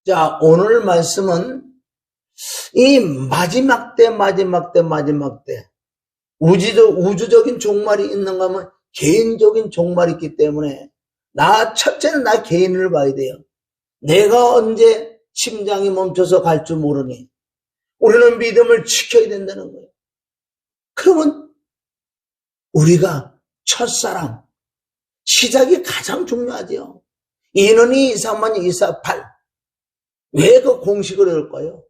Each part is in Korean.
자, 오늘 말씀은 이 마지막 때, 우주적인 종말이 있는가 하면 개인적인 종말이 있기 때문에 첫째는 나 개인을 봐야 돼요. 내가 언제 심장이 멈춰서 갈 줄 모르니 우리는 믿음을 지켜야 된다는 거예요. 그러면 우리가 첫사랑, 시작이 가장 중요하죠. 인원이 248. 왜 그 공식을 외울까요?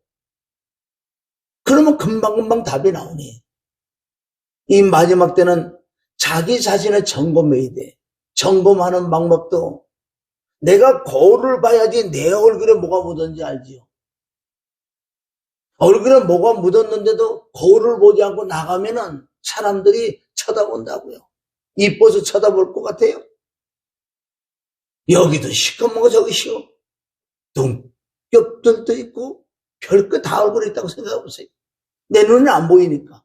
그러면 금방금방 답이 나오니. 이 마지막 때는 자기 자신을 점검해야 돼. 점검하는 방법도 내가 거울을 봐야지 내 얼굴에 뭐가 묻었는지 알지요. 얼굴에 뭐가 묻었는데도 거울을 보지 않고 나가면은 사람들이 쳐다본다고요. 이뻐서 쳐다볼 것 같아요. 여기도 시커먼 거 저기 시오. 눈겹들도 있고 별것 다 얼굴에 있다고 생각해 보세요. 내 눈은 안 보이니까.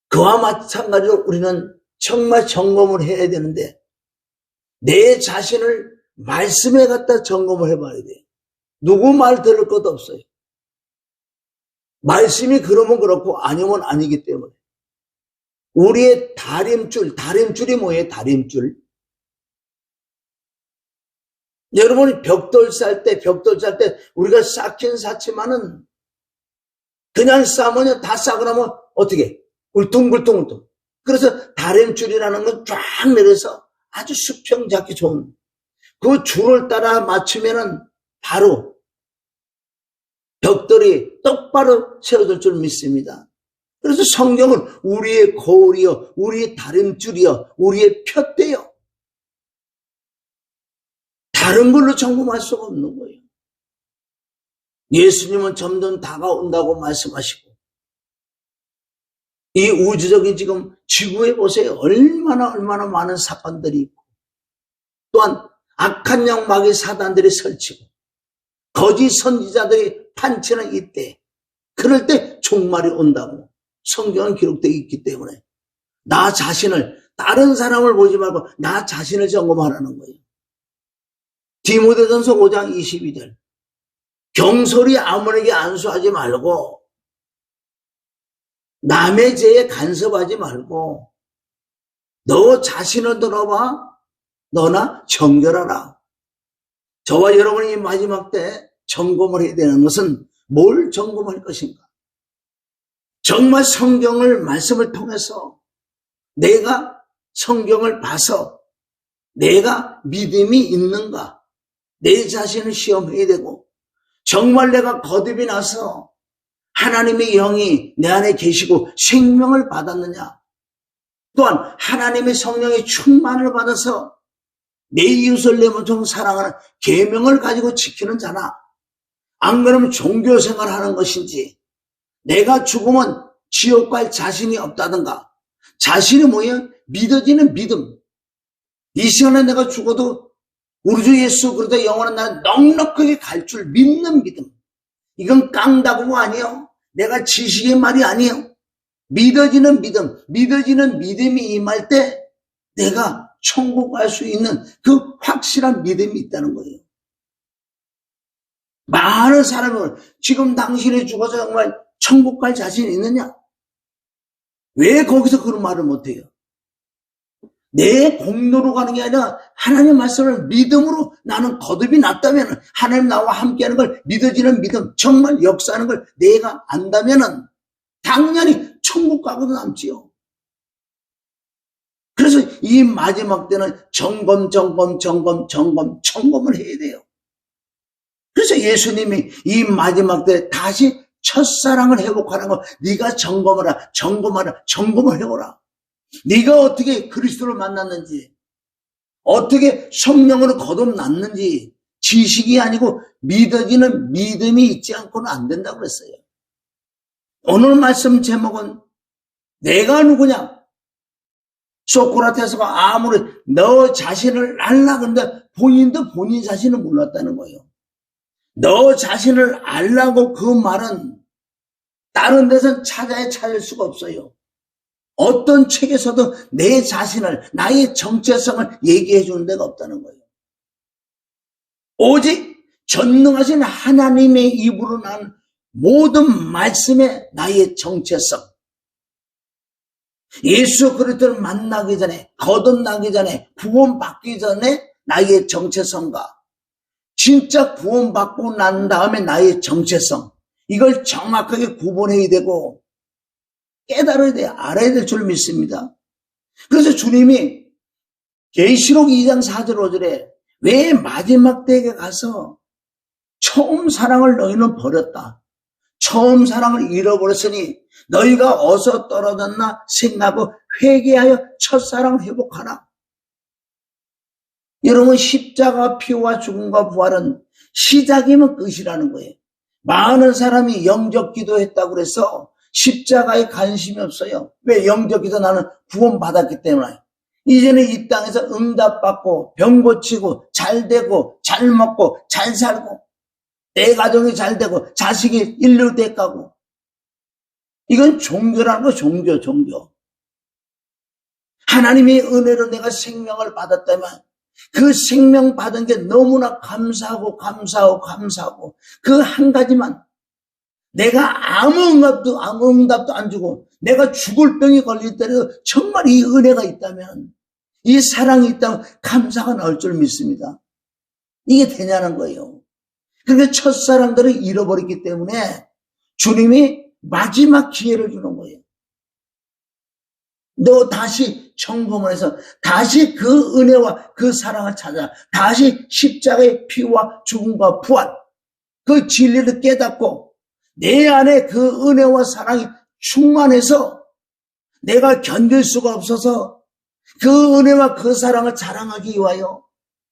그와 마찬가지로 우리는 정말 점검을 해야 되는데 내 자신을 말씀에 갖다 점검을 해봐야 돼요. 누구 말 들을 것도 없어요. 말씀이 그러면 그렇고 아니면 아니기 때문에. 우리의 다림줄이 뭐예요? 다림줄. 여러분이 벽돌 쌀 때 우리가 쌓긴 쌓지만은 그냥 싸면 다 싸고 나면 어떻게? 울퉁불퉁. 그래서 다림줄이라는 건 쫙 내려서 아주 수평 잡기 좋은 그 줄을 따라 맞추면은 바로 벽돌이 똑바로 세워질 줄 믿습니다. 그래서 성경은 우리의 거울이요, 우리의 다림줄이요, 우리의 푯대요. 다른 걸로 점검할 수가 없는 거예요. 예수님은 점점 다가온다고 말씀하시고 이 우주적인 지금 지구에 보세요. 얼마나 많은 사건들이 있고 또한 악한 영마귀 사단들이 설치고 거짓 선지자들이 판치는 이때 그럴 때 종말이 온다고 성경은 기록되어 있기 때문에 나 자신을 다른 사람을 보지 말고 나 자신을 점검하라는 거예요. 디모데전서 5장 22절 경솔히 아무에게 안수하지 말고 남의 죄에 간섭하지 말고 너 자신을 돌아봐 너나 정결하라. 저와 여러분이 마지막 때 점검을 해야 되는 것은 뭘 점검할 것인가? 정말 성경을 말씀을 통해서 내가 성경을 봐서 내가 믿음이 있는가? 내 자신을 시험해야 되고 정말 내가 거듭이 나서 하나님의 영이 내 안에 계시고 생명을 받았느냐? 또한 하나님의 성령의 충만을 받아서 내 이웃을 내 몸처럼 사랑하는 계명을 가지고 지키는 자나 안 그러면 종교생활하는 것인지 내가 죽으면 지옥 갈 자신이 없다든가 자신이 뭐예요? 믿어지는 믿음. 이 시간에 내가 죽어도 우리 주 예수 그리스도 영원한 나라 넉넉하게 갈 줄 믿는 믿음. 이건 깡다구가 아니에요. 내가 지식의 말이 아니에요. 믿어지는 믿음이 임할 때 내가 천국 갈 수 있는 그 확실한 믿음이 있다는 거예요. 많은 사람은 지금 당신이 죽어서 정말 천국 갈 자신이 있느냐? 왜 거기서 그런 말을 못해요? 내 공로로 가는 게 아니라 하나님 말씀을 믿음으로 나는 거듭이 났다면 하나님 나와 함께하는 걸 믿어지는 믿음 정말 역사하는 걸 내가 안다면 당연히 천국 가고도 남지요. 그래서 이 마지막 때는 점검을 해야 돼요. 그래서 예수님이 이 마지막 때 다시 첫사랑을 회복하는 거 네가 점검을 해보라. 네가 어떻게 그리스도를 만났는지 어떻게 성령으로 거듭났는지 지식이 아니고 믿어지는 믿음이 있지 않고는 안 된다고 그랬어요. 오늘 말씀 제목은 내가 누구냐? 소크라테스가 아무리 너 자신을 알라 그런데 본인도 본인 자신을 몰랐다는 거예요. 너 자신을 알라고 그 말은 다른 데선 찾을 수가 없어요. 어떤 책에서도 내 자신을 나의 정체성을 얘기해 주는 데가 없다는 거예요. 오직 전능하신 하나님의 입으로 난 모든 말씀의 나의 정체성. 예수 그리스도를 만나기 전에, 거듭나기 전에, 구원받기 전에 나의 정체성과 진짜 구원받고 난 다음에 나의 정체성, 이걸 정확하게 구분해야 되고 깨달아야 돼, 알아야 될 줄 믿습니다. 그래서 주님이 계시록 2장 4절 5절에 왜 마지막 때에 가서 처음 사랑을 너희는 버렸다. 처음 사랑을 잃어버렸으니 너희가 어디서 떨어졌나 생각하고 회개하여 첫사랑을 회복하라. 여러분, 십자가 피와 죽음과 부활은 시작이면 끝이라는 거예요. 많은 사람이 영적 기도했다고 그래서 십자가에 관심이 없어요. 왜? 영적 기도 나는 구원받았기 때문에. 이제는 이 땅에서 응답받고 병 고치고 잘 되고 잘 먹고 잘 살고 내 가정이 잘 되고 자식이 일로 돼가고, 이건 종교라는 거. 종교. 하나님의 은혜로 내가 생명을 받았다면 그 생명 받은 게 너무나 감사하고 그 한 가지만, 내가 아무 응답도 안 주고 내가 죽을 병이 걸릴 때도 정말 이 은혜가 있다면, 이 사랑이 있다면 감사가 나올 줄 믿습니다. 이게 되냐는 거예요. 그러니까 첫사랑들을 잃어버렸기 때문에 주님이 마지막 기회를 주는 거예요. 너 다시 점검을 해서 다시 그 은혜와 그 사랑을 찾아 다시 십자가의 피와 죽음과 부활, 그 진리를 깨닫고 내 안에 그 은혜와 사랑이 충만해서 내가 견딜 수가 없어서 그 은혜와 그 사랑을 자랑하기 위하여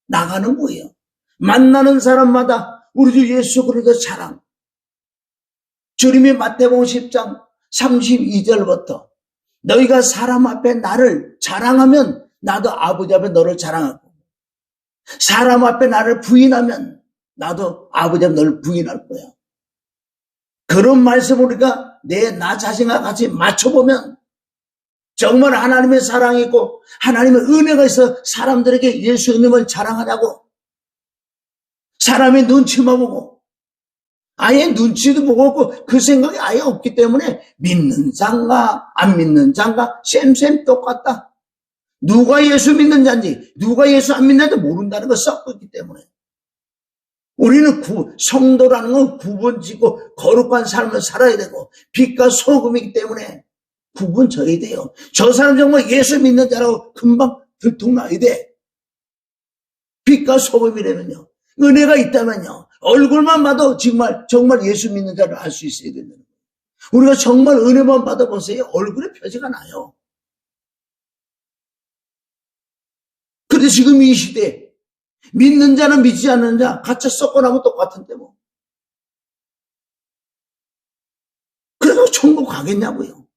나가는 거예요. 만나는 사람마다 우리 주 예수 그리스도 자랑. 주님이 마태복음 10장 32절부터 너희가 사람 앞에 나를 자랑하면 나도 아버지 앞에 너를 자랑하고, 사람 앞에 나를 부인하면 나도 아버지 앞에 너를 부인할 거야. 그런 말씀을 우리가 나 자신과 같이 맞춰보면 정말 하나님의 사랑이 있고 하나님의 은혜가 있어 사람들에게 예수님을 자랑하자고, 사람의 눈치만 보고 아예 눈치도 보고 없고 그 생각이 아예 없기 때문에 믿는 자인가 안 믿는 자인가 쌤 똑같다. 누가 예수 믿는 자인지 누가 예수 안 믿는 자인지 모른다는 걸 썩었기 때문에 우리는 성도라는 건 구분짓고 거룩한 삶을 살아야 되고 빛과 소금이기 때문에 구분 져야 돼요. 저 사람 정말 예수 믿는 자라고 금방 들통나야 돼. 빛과 소금이라면요, 은혜가 있다면요, 얼굴만 봐도 정말 예수 믿는 자를 알 수 있어야 된다는 거예요. 우리가 정말 은혜만 받아보세요. 얼굴에 표지가 나요. 그런데 지금 이 시대에 믿는 자는 믿지 않는 자 같이 섞어나면 똑같은데 뭐. 그래서 천국 가겠냐고요.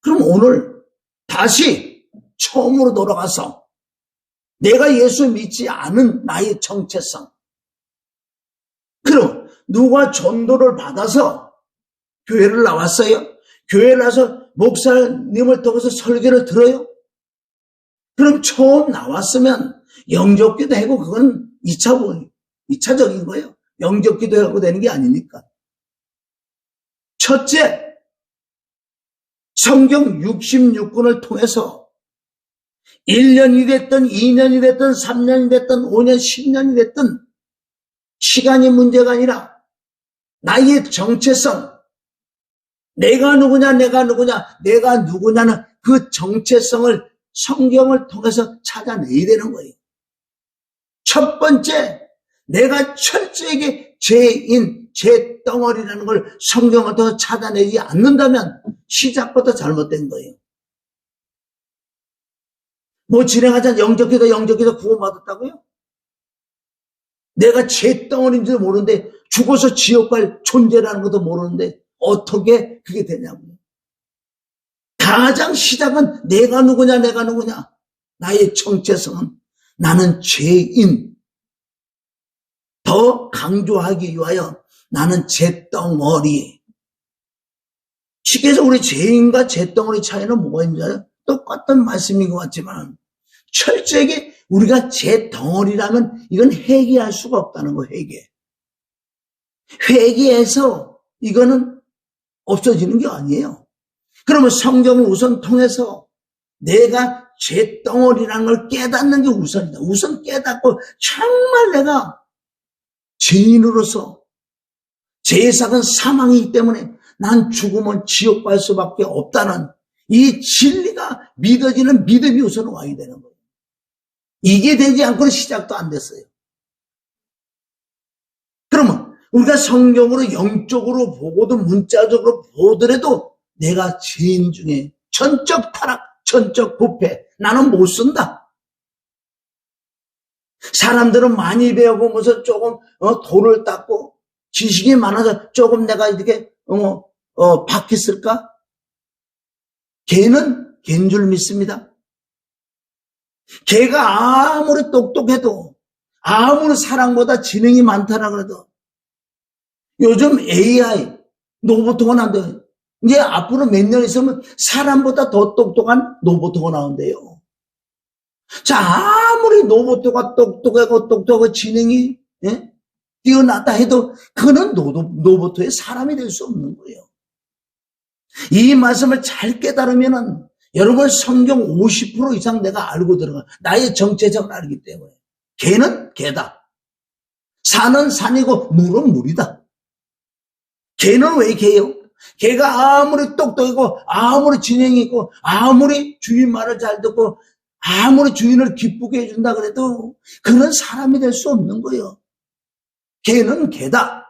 그럼 오늘 다시 처음으로 돌아가서 내가 예수 믿지 않은 나의 정체성. 그럼 누가 전도를 받아서 교회를 나왔어요? 교회를 나와서 목사님을 통해서 설교를 들어요? 그럼 처음 나왔으면 영적 기도하고 그건 2차적인 거예요. 영적 기도하고 되는 게 아니니까. 첫째, 성경 66권을 통해서 1년이 됐든 2년이 됐든 3년이 됐든 5년, 10년이 됐든 시간이 문제가 아니라 나의 정체성, 내가 누구냐는 그 정체성을 성경을 통해서 찾아내야 되는 거예요. 첫 번째, 내가 철저하게 죄인, 죄덩어리라는 걸 성경을 통해서 찾아내지 않는다면 시작부터 잘못된 거예요. 뭐 진행하자 영적 기도 구원받았다고요? 내가 죄덩어리인지도 모르는데, 죽어서 지옥 갈 존재라는 것도 모르는데 어떻게 그게 되냐고요. 가장 시작은 내가 누구냐. 나의 정체성은 나는 죄인. 더 강조하기 위하여 나는 죄덩어리. 쉽게 해서 우리 죄인과 죄덩어리 차이는 뭐가 있는지 똑같은 말씀인 것 같지만 철저하게 우리가 죄덩어리라면 이건 회개할 수가 없다는 거. 회개. 회개해서 이거는 없어지는 게 아니에요. 그러면 성경을 우선 통해서 내가 죄덩어리라는 걸 깨닫는 게 우선이다. 우선 깨닫고 정말 내가 죄인으로서 죄삭은 사망이기 때문에 난 죽으면 지옥 갈 수밖에 없다는 이 진리가 믿어지는 믿음이 우선 와야 되는 거예요. 이게 되지 않고는 시작도 안 됐어요. 그러면 우리가 성경으로 영적으로 보고도 문자적으로 보더라도 내가 죄인 중에 전적 타락, 전적 부패, 나는 못 쓴다. 사람들은 많이 배워보면서 조금 돌을 닦고 지식이 많아서 조금 내가 이렇게 바뀌었을까? 걔는 걔인 줄 믿습니다. 걔가 아무리 똑똑해도 아무리 사람보다 지능이 많다라 그래도 요즘 AI 로봇가 나온대요. 이제 앞으로 몇 년 있으면 사람보다 더 똑똑한 로봇가 나온대요. 자, 아무리 로봇가 똑똑하고 지능이 뛰어났다 해도 그는 로봇의 사람이 될 수 없는 거예요. 이 말씀을 잘 깨달으면은 여러분 성경 50% 이상 내가 알고 들어가. 나의 정체성을 알기 때문에. 개는 개다. 산은 산이고 물은 물이다. 개는 왜 개요? 개가 아무리 똑똑하고 아무리 지능이 있고 아무리 주인 말을 잘 듣고 아무리 주인을 기쁘게 해준다 그래도 그는 사람이 될 수 없는 거예요. 개는 개다.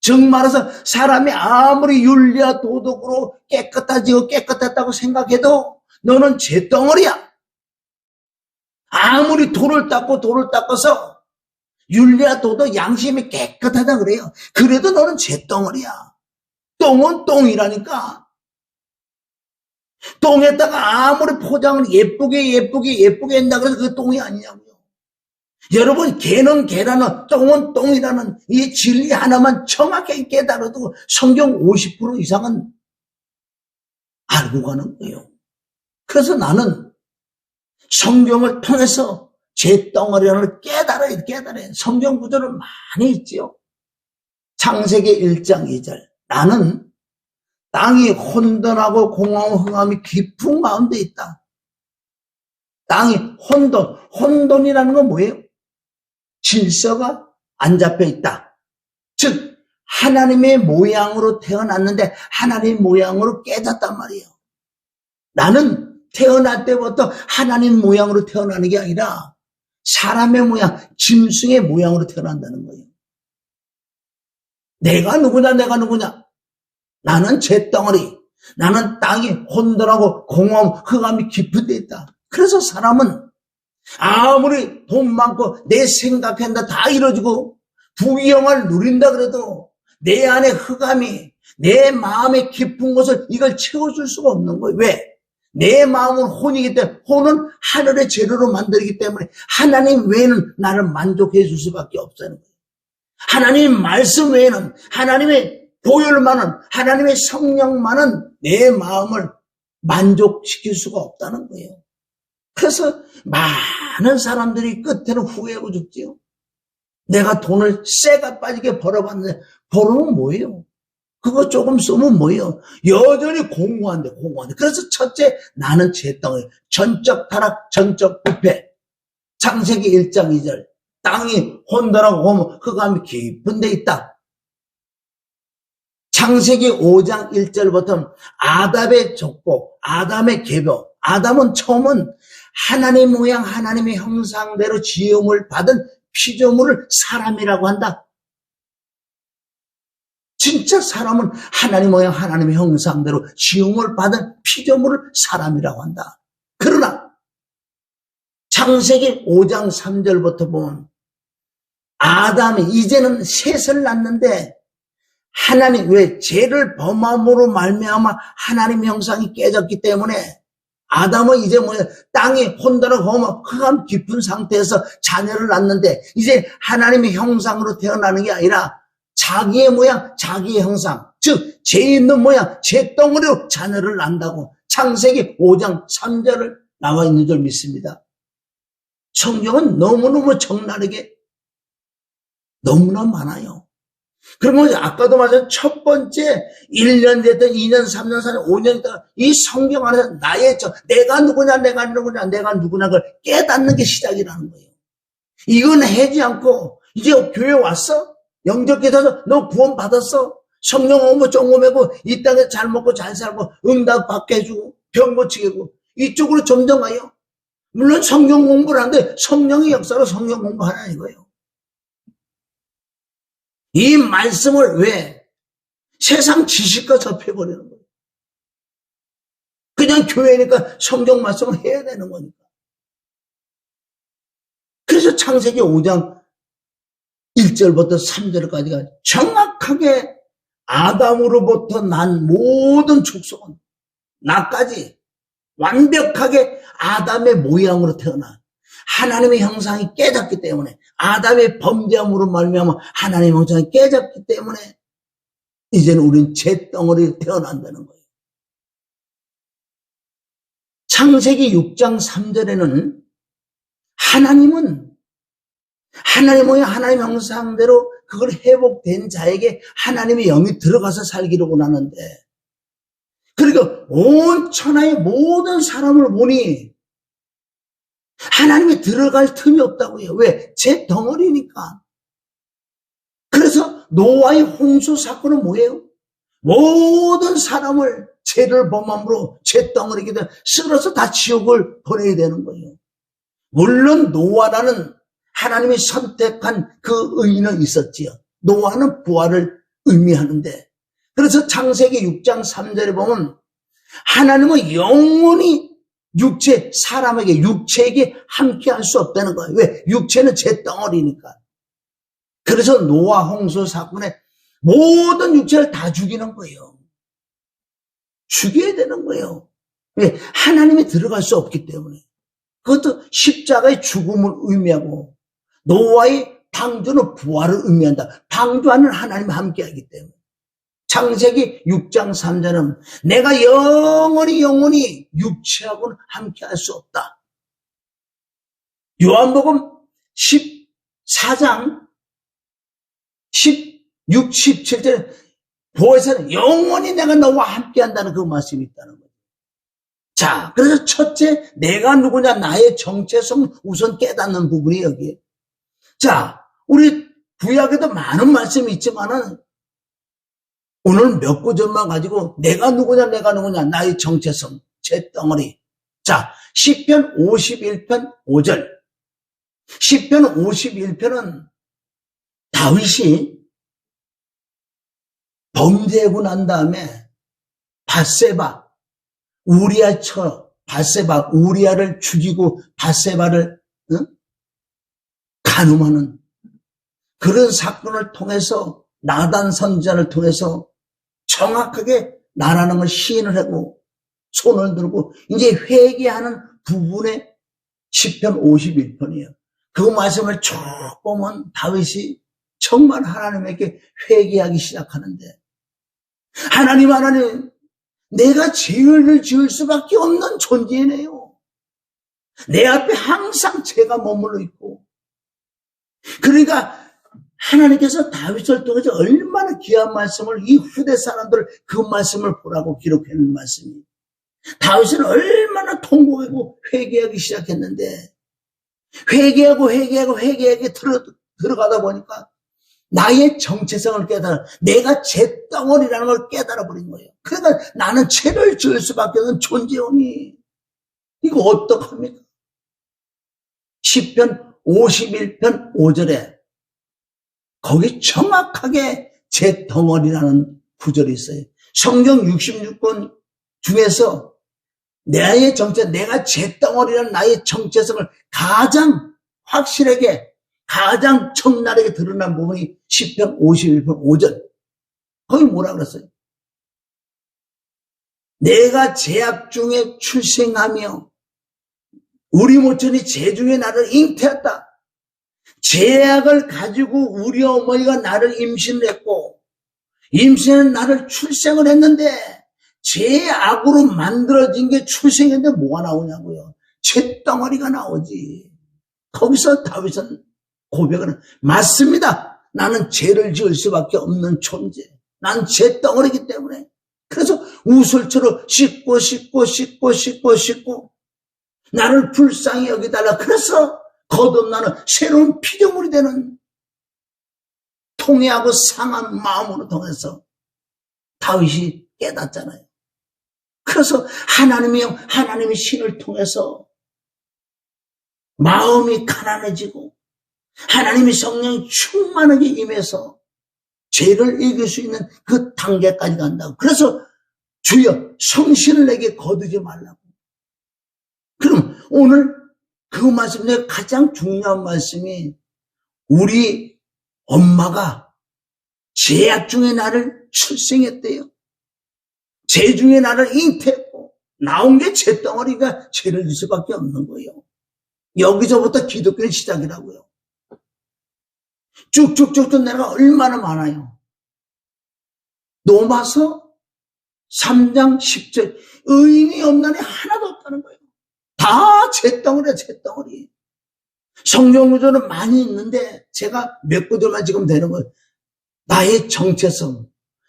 즉 말해서 사람이 아무리 윤리와 도덕으로 깨끗하다고 생각해도 너는 죄덩어리야. 아무리 돌을 닦아서 윤리와 도덕, 양심이 깨끗하다 그래요. 그래도 너는 죄덩어리야. 똥은 똥이라니까. 똥에다가 아무리 포장을 예쁘게 한다 그래서 그 똥이 아니냐고요. 여러분, 개는 개라는, 똥은 똥이라는 이 진리 하나만 정확하게 깨달아도 성경 50% 이상은 알고 가는 거예요. 그래서 나는 성경을 통해서 죄덩어리를 깨달아야 성경 구절은 많이 있지요. 창세기 1장 2절. 나는 땅이 혼돈하고 공허하고 흑암이 깊은 가운데 있다. 땅이 혼돈이라는 건 뭐예요? 질서가 안 잡혀 있다. 즉 하나님의 모양으로 태어났는데 하나님 모양으로 깨졌단 말이에요. 나는 태어날 때부터 하나님 모양으로 태어나는 게 아니라 사람의 모양, 짐승의 모양으로 태어난다는 거예요. 내가 누구냐? 나는 죄덩어리. 나는 땅이 혼돈하고 공허함, 흑암이 깊은 데 있다. 그래서 사람은 아무리 돈 많고 내 생각한다 다 이루어지고 부귀영화를 누린다 그래도 내 안에 흑암이 내 마음의 깊은 곳을 이걸 채워줄 수가 없는 거예요. 왜? 내 마음은 혼이기 때문에 혼은 하늘의 재료로 만들기 때문에 하나님 외에는 나를 만족해 줄 수밖에 없다는 거예요. 하나님 말씀 외에는 하나님의 보혈만은 하나님의 성령만은 내 마음을 만족시킬 수가 없다는 거예요. 그래서 많은 사람들이 끝에는 후회하고 죽지요. 내가 돈을 쇠가 빠지게 벌어봤는데 벌어면 뭐예요? 그거 조금 쓰면 뭐예요? 여전히 공허한데. 그래서 첫째, 나는 죄덩어리. 전적 타락, 전적 부패. 창세기 1장 2절. 땅이 혼돈하고 흑암이 깊은 데 있다. 창세기 5장 1절부터 아담의 족복, 아담의 계보. 아담은 처음은 하나님 모양, 하나님의 형상대로 지음을 받은 피조물을 사람이라고 한다. 진짜 사람은 하나님 모양, 하나님의 형상대로 지음을 받은 피조물을 사람이라고 한다. 그러나 창세기 5장 3절부터 보면 아담이 이제는 셋을 낳는데 하나님, 왜 죄를 범함으로 말미암아 하나님의 형상이 깨졌기 때문에 아담은 이제 땅이 혼돈하고 흑암 깊은 상태에서 자녀를 낳는데 이제 하나님의 형상으로 태어나는 게 아니라 자기의 모양, 자기의 형상, 즉 죄 있는 모양, 죄덩어리로 자녀를 낳는다고 창세기 5장 3절을 나와 있는 줄 믿습니다. 성경은 너무너무 적나라하게 너무나 많아요. 그러면 아까도 말한 첫 번째 1년 됐든 2년, 3년, 4년, 5년 있다가 이 성경 안에서 내가 누구냐, 내가 누구냐, 내가 누구냐 걸 깨닫는 게 시작이라는 거예요. 이건 하지 않고 이제 교회 왔어? 영접기도해서 너 구원 받았어? 성령 오면 쫑고매고 이 땅에 잘 먹고 잘 살고 응답 받게 해주고 병 고치게 하고 이쪽으로 점점 가요. 물론 성경 공부를 하는데 성령의 역사로 성경 공부하라 이거예요. 이 말씀을 왜 세상 지식과 접해버리는 거예요. 그냥 교회니까 성경 말씀을 해야 되는 거니까. 그래서 창세기 5장 1절부터 3절까지가 정확하게 아담으로부터 난 모든 족속은 나까지 완벽하게 아담의 모양으로 태어나 하나님의 형상이 깨졌기 때문에 아담의 범죄함으로 말미암아 하나님의 형상이 깨졌기 때문에 이제는 우리는 잿덩어리로 태어난다는 거예요. 창세기 6장 3절에는 하나님은 하나님의 하나님 형상대로 그걸 회복된 자에게 하나님의 영이 들어가서 살기로 원하는데 그러니까 온 천하의 모든 사람을 보니 하나님이 들어갈 틈이 없다고요. 왜? 잿덩어리니까. 그래서 노아의 홍수 사건은 뭐예요? 모든 사람을 죄를 범함으로 잿덩어리게 되면 쓸어서 다 지옥을 보내야 되는 거예요. 물론 노아라는 하나님이 선택한 그 의인은 있었지요. 노아는 부활을 의미하는데 그래서 창세기 6장 3절에 보면 하나님은 영원히 사람에게 육체에게 함께 할 수 없다는 거예요. 왜? 육체는 잿덩어리니까. 그래서 노아 홍수 사건에 모든 육체를 다 죽이는 거예요. 죽여야 되는 거예요. 왜? 하나님이 들어갈 수 없기 때문에. 그것도 십자가의 죽음을 의미하고 노아의 방주는 부활을 의미한다. 방주하는 하나님과 함께하기 때문에. 창세기 6장 3절은 내가 영원히 육체하고는 함께할 수 없다. 요한복음 14장 16, 17절에 보혜사는 영원히 내가 너와 함께한다는 그 말씀이 있다는 거예요. 자, 그래서 첫째 내가 누구냐 나의 정체성 우선 깨닫는 부분이 여기에. 자, 우리 구약에도 많은 말씀이 있지만은 오늘 몇 구절만 가지고 내가 누구냐 나의 정체성 잿덩어리. 자, 시편 51편 5절. 시편 51편은 다윗이 범죄하고 난 다음에 밧세바 우리아를 죽이고 밧세바를 간음하는 그런 사건을 통해서 나단 선지자를 통해서 정확하게 나라는 걸 시인을 하고 손을 들고 이제 회개하는 부분의 시편 51편이에요. 그 말씀을 쭉 보면 다윗이 정말 하나님에게 회개하기 시작하는데 하나님 내가 죄를 지을 수밖에 없는 존재네요. 내 앞에 항상 죄가 머물러 있고 그러니까 하나님께서 다윗을 통해서 얼마나 귀한 말씀을 이 후대 사람들 그 말씀을 보라고 기록해놓은 말씀이 다윗은 얼마나 통곡하고 회개하기 시작했는데 회개하고 들어가다 보니까 나의 정체성을 깨달아 내가 잿덩어리라는 걸 깨달아 버린 거예요. 그러니까 나는 죄를 지을 수밖에 없는 존재오니 이거 어떡합니까? 시편 51편 5절에 거기 정확하게 잿덩어리라는 구절이 있어요. 성경 66권 중에서 내가 잿덩어리라는 나의 정체성을 가장 확실하게 가장 적나라하게 드러난 부분이 시편 51편 5절. 거기 뭐라 그랬어요? 내가 죄악 중에 출생하며 우리 모천이 죄 중에 나를 잉태했다. 죄악을 가지고 우리 어머니가 나를 임신을 했고 임신은 나를 출생을 했는데 죄악으로 만들어진 게 출생했는데 뭐가 나오냐고요. 잿덩어리가 나오지. 거기서 다윗은 고백은 맞습니다. 나는 죄를 지을 수밖에 없는 존재. 난 죄덩어리이기 때문에. 그래서 우슬처럼 씻고 나를 불쌍히 여기달라. 그래서 거듭나는 새로운 피조물이 되는 통회하고 상한 마음으로 통해서 다윗이 깨닫잖아요. 그래서 하나님의 신을 통해서 마음이 가난해지고 하나님의 성령이 충만하게 임해서 죄를 이길 수 있는 그 단계까지 간다고. 그래서 주여 성신을 내게 거두지 말라고. 그럼 오늘 그 말씀 중에 가장 중요한 말씀이 우리 엄마가 죄악 중에 나를 출생했대요. 죄 중에 나를 잉태했고 나온 게 죄덩어리가 죄를 질 수밖에 없는 거예요. 여기서부터 기독교의 시작이라고요. 쭉쭉쭉 내가 얼마나 많아요. 로마서 3장 10절 의인이 없나니 하나도 없다는 거예요. 다 죄덩어리야, 죄덩어리. 성경 구조는 많이 있는데 제가 몇 구절만 지금 되는 거예요. 나의 정체성.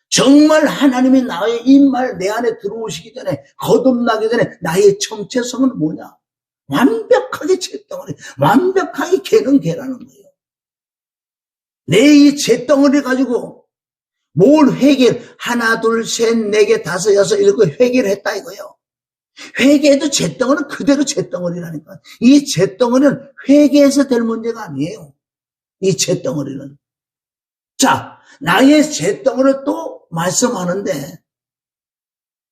정말 하나님이 나의 이 말 내 안에 들어오시기 전에, 거듭나기 전에 나의 정체성은 뭐냐? 완벽하게 죄덩어리, 완벽하게 개는 개라는 거예요. 내 이 죄덩어리 가지고 뭘 하나, 둘, 셋, 네 개, 다섯, 여섯, 일곱 회개를 했다 이거예요. 회개도 죄덩어리는 그대로 죄덩어리라니까. 이 죄덩어리는 회개해서 될 문제가 아니에요. 이 죄덩어리는. 자, 나의 죄덩어리를 또 말씀하는데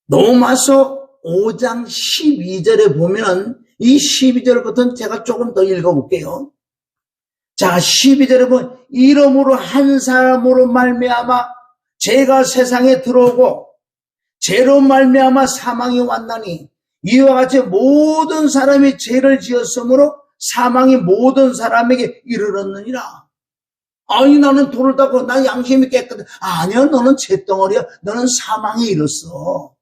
로마서 5장 12절에 보면 이 12절부터는 제가 조금 더 읽어볼게요. 자, 12절에 보면 이러므로 한 사람으로 말미암아 죄가 세상에 들어오고 죄로 말미암아 사망이 왔나니 이와 같이 모든 사람이 죄를 지었으므로 사망이 모든 사람에게 이르렀느니라. 아니 나는 돈을 닦고 난 양심이 깨끗해. 아니야, 너는 죄덩어리야. 너는 사망에 이르렀어.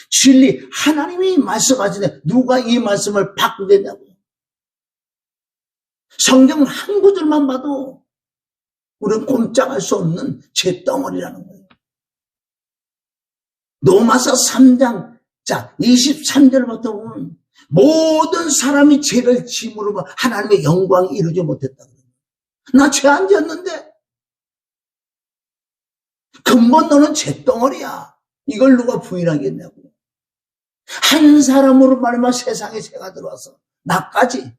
진리 하나님이 말씀하시네. 누가 이 말씀을 바꾸겠냐고요. 성경 한 구절만 봐도 우리는 꼼짝할 수 없는 죄덩어리라는 거예요. 로마서 3장 자 23절부터 보면 모든 사람이 죄를 짐으로 하나님의 영광이 이루지 못했다고. 나 죄 안 지었는데 근본 너는 죄덩어리야. 이걸 누가 부인하겠냐고. 한 사람으로 말미암아 세상에 죄가 들어와서 나까지.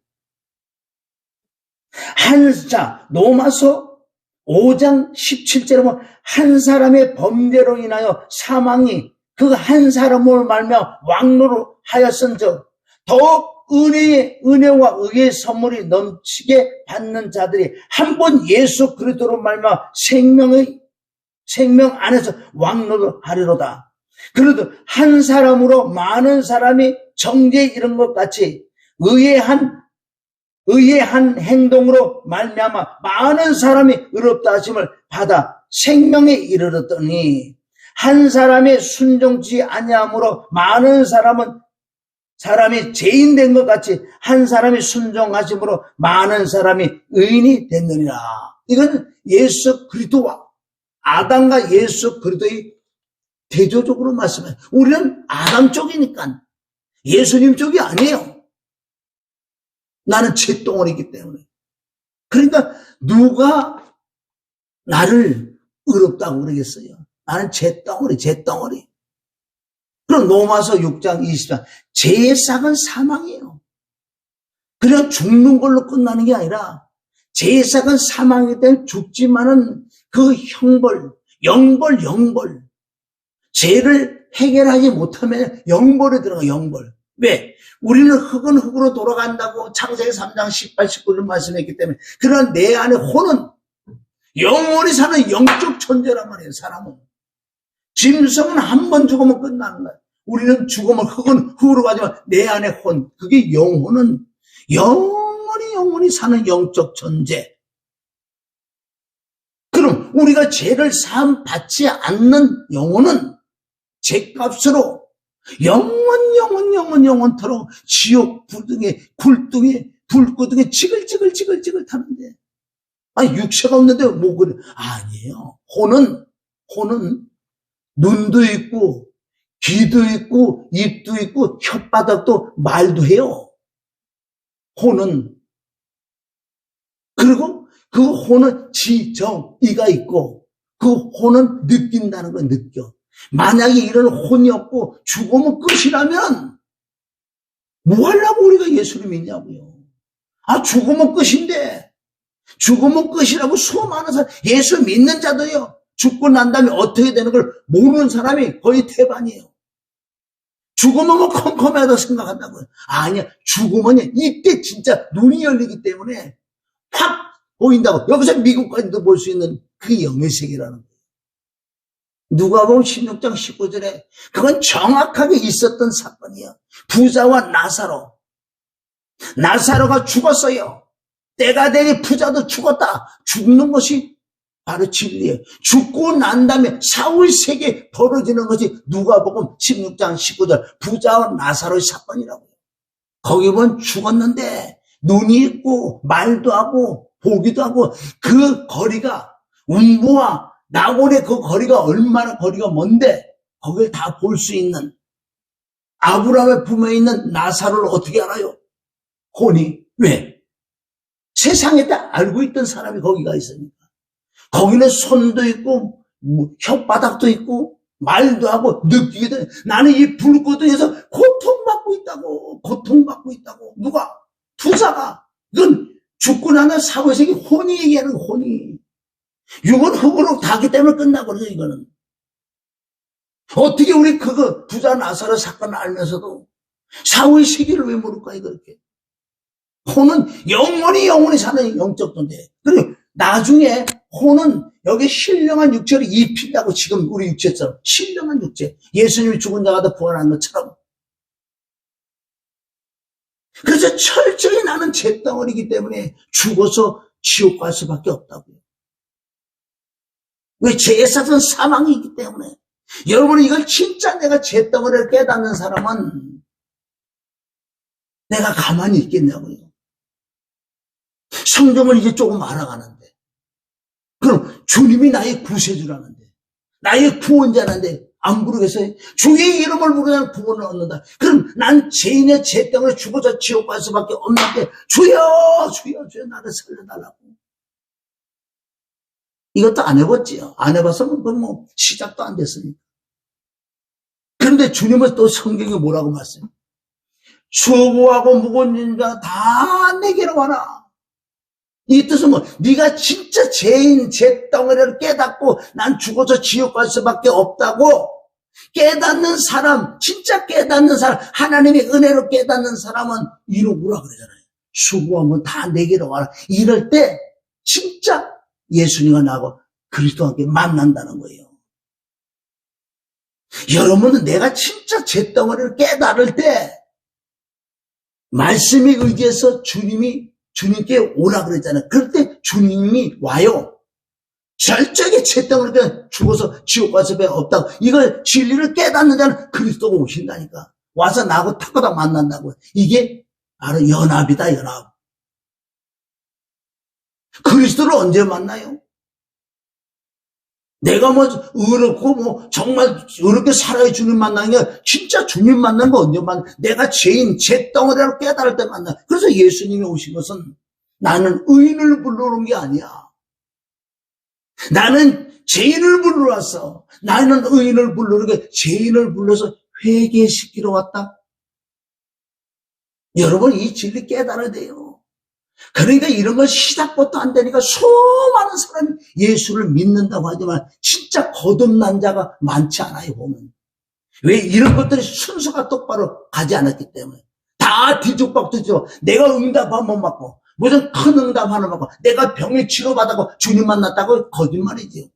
자 로마서 5장 17절에 보면 한 사람의 범죄로 인하여 사망이 그 한 사람으로 말미암아 왕노로 하였은즉 더욱 은혜와 의의 선물이 넘치게 받는 자들이 한 번 예수 그리스도로 말미암아 생명 안에서 왕노를 하리로다. 그래도 한 사람으로 많은 사람이 정죄에 이른 것 같이 의의 한 행동으로 말미암아 많은 사람이 의롭다 하심을 받아 생명에 이르렀더니 한 사람이 순종치 아니함으로 많은 사람이 죄인 된 것 같이 한 사람이 순종하심으로 많은 사람이 의인이 됐느니라. 이건 예수 그리스도와 아담과 예수 그리스도의 대조적으로 말씀해요. 우리는 아담 쪽이니까 예수님 쪽이 아니에요. 나는 죄덩어리이기 때문에. 그러니까 누가 나를 의롭다고 그러겠어요. 나는 죄덩어리. 그럼 로마서 6장 20절 죄의 싹은 사망이에요. 그냥 죽는 걸로 끝나는 게 아니라 죄의 싹은 사망이기 때문에 죽지만은 그 영벌 죄를 해결하지 못하면 영벌에 들어가. 영벌. 왜? 우리는 흙은 흙으로 돌아간다고 창세기 3장 18, 19절 말씀했기 때문에. 그러나 내 안에 혼은 영원히 사는 영적 존재란 말이에요. 사람은. 짐승은 한 번 죽으면 끝나는 거예요. 우리는 죽으면 흙은 흙으로 가지만 내 안에 혼, 그게 영혼은 영원히 사는 영적 존재. 그럼 우리가 죄를 사함 받지 않는 영혼은 죄값으로 영원토록 지옥 굴등에 불구덩이 지글지글 타는데 육체가 없는데 뭐 그래. 아니에요. 혼은 눈도 있고, 귀도 있고, 입도 있고, 혓바닥도 말도 해요. 혼은. 그리고 그 혼은 지정이가 있고, 그 혼은 느낀다는 걸 느껴. 만약에 이런 혼이 없고 죽으면 끝이라면 뭐 하려고 우리가 예수를 믿냐고요. 죽으면 끝인데, 죽으면 끝이라고 수많은 사람, 예수 믿는 자도요, 죽고 난 다음에 어떻게 되는 걸 모르는 사람이 거의 대반이에요. 죽으면 뭐 컴컴하다고 생각한다고요. 아니야. 죽으면 이때 진짜 눈이 열리기 때문에 확 보인다고. 여기서 미국까지도 볼 수 있는 그 영의 세계라는 거예요. 누가복음 16장 19절에 그건 정확하게 있었던 사건이에요. 부자와 나사로가 죽었어요. 때가 되니 부자도 죽었다. 죽는 것이 바로 진리예요. 죽고 난 다음에 사후 세계에 벌어지는 것이 누가복음 16장 19절 부자와 나사로의 사건이라고요. 거기 보면 죽었는데 눈이 있고 말도 하고 보기도 하고 그 거리가 음부와 나골의 그 거리가 얼마나 거리가 먼데 거기를 다 볼 수 있는 아브라함의 품에 있는 나사로를 어떻게 알아요? 혼이. 왜? 세상에 다 알고 있던 사람이 거기가 있으니까. 거기는 손도 있고 혓바닥도 있고 말도 하고 느끼기도 해. 나는 이 불고등에서 고통받고 있다고. 누가? 부자가. 이건 죽고 나면 사후세계 혼이 얘기하는 혼이. 육은 흙으로 닿기 때문에 끝나거든요, 이거는. 어떻게 우리 그거 부자 나사로 사건을 알면서도 사후의 세계를 왜 모를까, 그렇게. 혼은 영원히 사는 영적 존재. 그리고 나중에 혼은 여기 신령한 육체를 입힌다고 지금 우리 육체처럼. 신령한 육체. 예수님이 죽은 자가 부활한 것처럼. 그래서 철저히 나는 잿덩어리이기 때문에 죽어서 지옥 갈 수밖에 없다고요. 왜? 죄에서는 사망이 있기 때문에. 여러분, 이걸 진짜 내가 잿덩어리를 깨닫는 사람은 내가 가만히 있겠냐고요. 성경을 이제 조금 알아가는데, 그럼 주님이 나의 구세주라는데, 나의 구원자라는데 안 부르겠어요? 주의 이름을 부르면 구원을 얻는다. 그럼 난 죄인의 잿덩어리에 죽어서 지옥 갈 수밖에 없는데 주여 나를 살려달라고. 이것도 안 해봤지요. 안 해봤으면 그건 뭐 시작도 안 됐으니까. 그런데 주님은 또 성경에 뭐라고 말씀해요? 수고하고 무거운 자 다 내게로 와라. 이 뜻은 뭐, 네가 진짜 죄인, 잿덩어리를 깨닫고 난 죽어서 지옥 갈 수밖에 없다고 깨닫는 사람, 진짜 깨닫는 사람, 하나님의 은혜로 깨닫는 사람은 이로 오라 그러잖아요. 수고하면 다 내게로 와라. 이럴 때 진짜 예수님과 나하고 그리스도와 함께 만난다는 거예요. 여러분은 내가 진짜 잿덩어리를 깨달을 때 말씀에 의지해서 주님께 오라 그랬잖아요. 그럴 때 주님이 와요. 절대하게 잿덩어리가 죽어서 지옥 갈 수밖에 없다고. 이걸 진리를 깨닫는 자는 그리스도가 오신다니까. 와서 나하고 탁구다 만난다고. 이게 바로 연합이다, 연합. 그리스도를 언제 만나요? 내가 뭐 의롭고 뭐 정말 의롭게 살아야 주님 만나는 게 진짜 주님 만나는 거 언제 만나? 내가 죄인, 잿덩어리로 깨달을 때 만나. 그래서 예수님이 오신 것은 나는 의인을 불러오는 게 아니야. 나는 죄인을 불러 왔어. 나는 의인을 불러오는 게 죄인을 불러서 회개시키러 왔다. 여러분 이 진리 깨달아야 돼요. 그러니까 이런 건 시작부터 안 되니까 수많은 사람이 예수를 믿는다고 하지만 진짜 거듭난 자가 많지 않아요, 보면. 왜? 이런 것들이 순서가 똑바로 가지 않았기 때문에. 다 뒤죽박죽이죠. 내가 응답 한번 받고 무슨 큰 응답 하나 받고 내가 병을 치료받았고 주님 만났다고 거짓말이죠.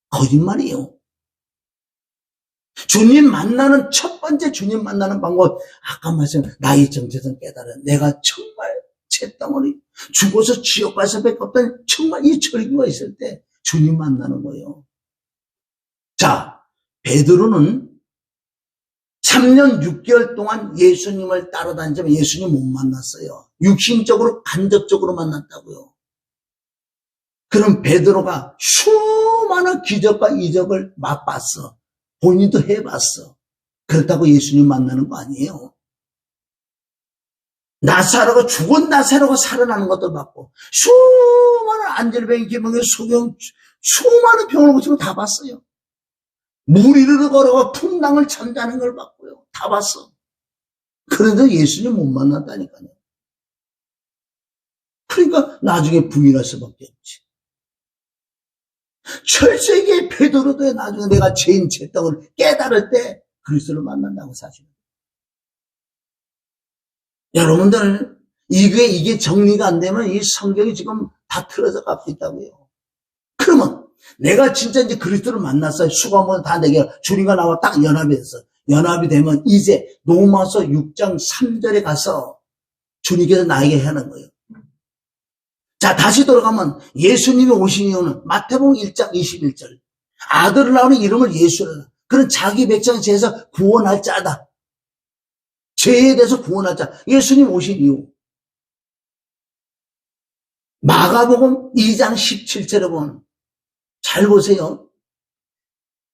거짓말이에요. 주님 만나는 첫 번째 주님 만나는 방법, 아까 말씀 나의 정체성 깨달아. 내가 정말 잿덩어리 죽어서 지옥 갈 수밖에 없다는 정말 이 절규가 있을 때 주님 만나는 거예요. 자, 베드로는 3년 6개월 동안 예수님을 따라다니지만 예수님 못 만났어요. 육신적으로 간접적으로 만났다고요. 그럼 베드로가 수많은 기적과 이적을 맛봤어. 본인도 해봤어. 그렇다고 예수님 만나는 거 아니에요. 나사로가 죽은 나사로가 살아나는 것도 봤고, 수많은 안절뱅이, 기병의 소경, 수많은 병을 고치고 다 봤어요. 물 위로 걸어가 풍랑을 잠자는 걸 봤고요. 다 봤어. 그런데 예수님 못 만났다니까요. 그러니까 나중에 부인할 수밖에 없지. 철저하게 베드로도 나중에 내가 죄인 죄떡을 깨달을 때 그리스도를 만난다고 사실은. 여러분들, 이게 정리가 안 되면 이 성경이 지금 다 틀어져 가고 있다고요. 그러면 내가 진짜 이제 그리스도를 만났어요. 수고하면 다 내게 주님과 나와 딱 연합이 됐어. 연합이 되면 이제 로마서 6장 3절에 가서 주님께서 나에게 하는 거예요. 자, 다시 돌아가면 예수님이 오신 이유는 마태복음 1장 21절. 아들을 낳으니 이름을 예수라. 그는 자기 백성에 대해서 구원할 자다. 죄에 대해서 구원할 자. 예수님 오신 이유. 마가복음 2장 17절에 보면 잘 보세요.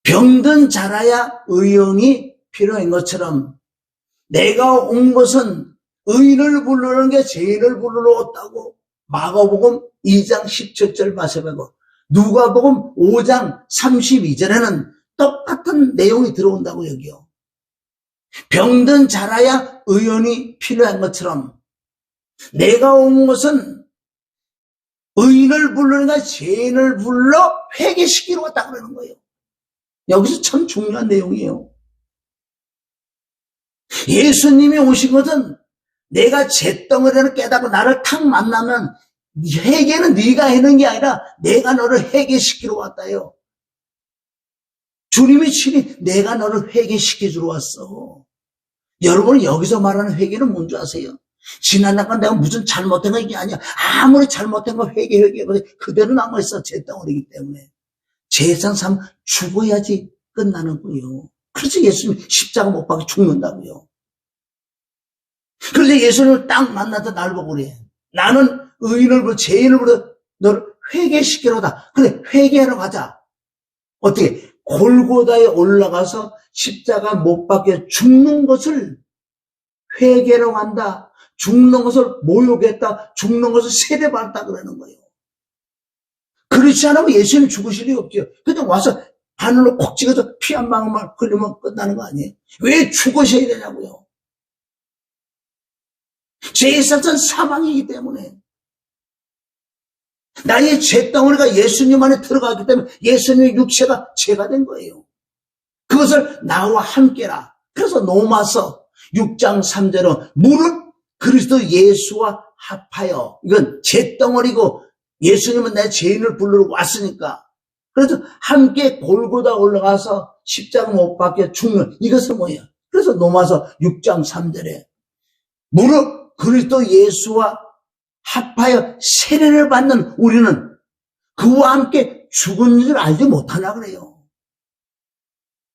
병든 자라야 의원이 필요한 것처럼 내가 온 것은 의인을 부르는 게 죄인을 부르러 왔다고 마가복음 2장 17절 말씀하고 누가복음 5장 32절에는 똑같은 내용이 들어온다고 여기요. 병든 자라야 의원이 필요한 것처럼 내가 온 것은 의인을 부르는가 죄인을 불러 회개시키러 왔다 그러는 거예요. 여기서 참 중요한 내용이에요. 예수님이 오신 것은 내가 죄덩어리를 깨닫고 나를 탁 만나면 회개는 네가 하는 게 아니라 내가 너를 회개시키러 왔다요. 주님이 친히 내가 너를 회개시켜주러 왔어. 여러분 여기서 말하는 회개는 뭔지 아세요? 지난날과 내가 무슨 잘못된 거 이게 아니야. 아무리 잘못된 거 회개 그대로 남아있어. 죄덩어리이기 때문에. 죄상 삼 죽어야지 끝나는 거예요. 그래서 예수님 십자가 못 박아 죽는다고요. 그런데 예수님을 딱 만나서 날 보고 그래. 나는 의인을 부르 죄인을 부르 너를 회개시키러다. 그래 회개하러 가자. 어떻게? 골고다에 올라가서 십자가 못 박혀 죽는 것을 회개로 간다. 죽는 것을 모욕했다. 죽는 것을 세례받았다 그러는 거예요. 그렇지 않으면 예수님 죽으실 리 없죠. 그냥 와서 바늘로 콕 찍어서 피 한 방울만 흘리면 끝나는 거 아니에요? 왜 죽으셔야 되냐고요. 죄의 삭은 사망이기 때문에 나의 죄덩어리가 예수님 안에 들어가기 때문에 예수님의 육체가 죄가 된 거예요. 그것을 나와 함께라. 그래서 로마서 6장 3절은 물은 그리스도 예수와 합하여 이건 죄덩어리고 예수님은 내 죄인을 부르러 왔으니까 그래서 함께 골고다 올라가서 십자가 못 박혀 죽는 이것은 뭐예요? 그래서 로마서 6장 3절에 무릇 그리스도 예수와 합하여 세례를 받는 우리는 그와 함께 죽은 줄 알지 못하나 그래요.